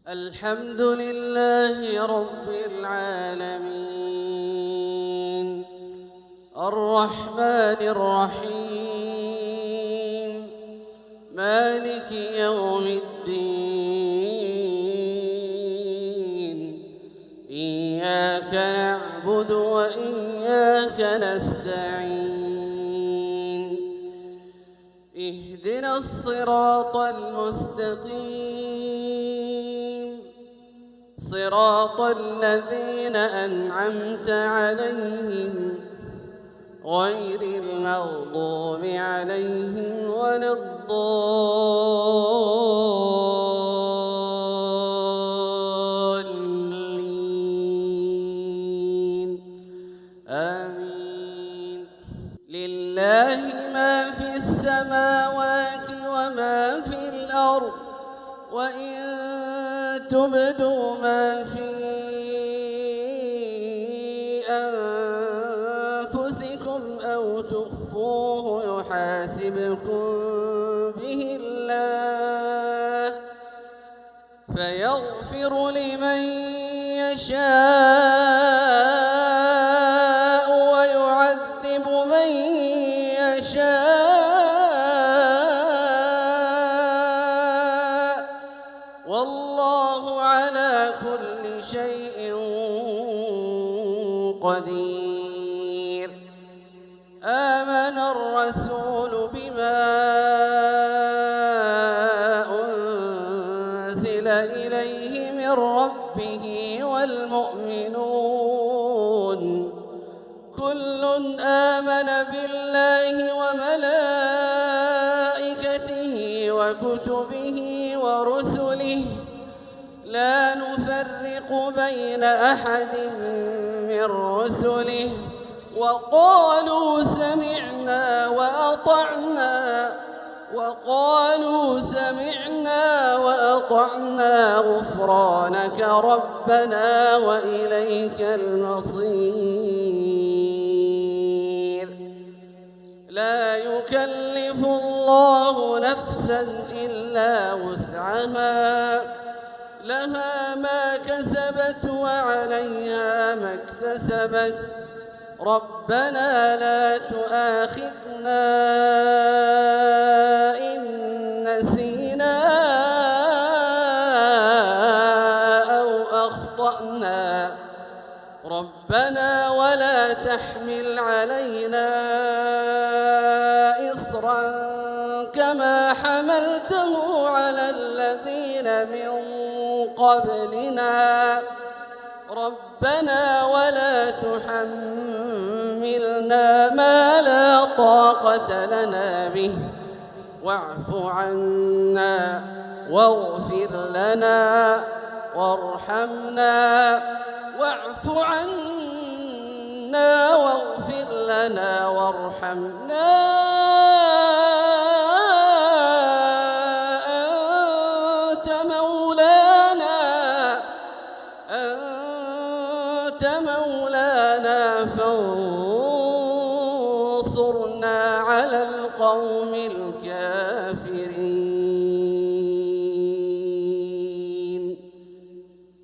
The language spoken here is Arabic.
الحمد لله رب العالمين الرحمن الرحيم مالك يوم الدين إياك نعبد وإياك نستعين اهدنا الصراط المستقيم صراط الذين أنعمت عليهم غير المغضوب عليهم ولا الضالين آمين. لله ما في السماوات وما في الأرض وإن تبدوا ما في أنفسكم أو تخفوه يحاسبكم به الله فيغفر لمن يشاء ويعذب من يشاء والله على كل شيء قدير. آمن الرسول بما أنزل إليه من ربه والمؤمنون كل آمن بالله وملائكته وكتبه ورسله لا نفرق بين أحد من رسله وقالوا سمعنا وأطعنا غفرانك ربنا وإليك المصير. لا يكلف الله نفسا إلا وسعها لها ما كسبت وعليها ما اكتسبت ربنا لا تؤاخذنا إن نسينا أو أخطأنا ربنا ولا تحمل علينا إصرا كما حملته على الذين من قبلنا ربنا ولا تحملنا ما لا طاقة لنا به واعف عنا واغفر لنا وارحمنا واعف عنا واغفر لنا وارحمنا أنت مولانا فانصرنا على القوم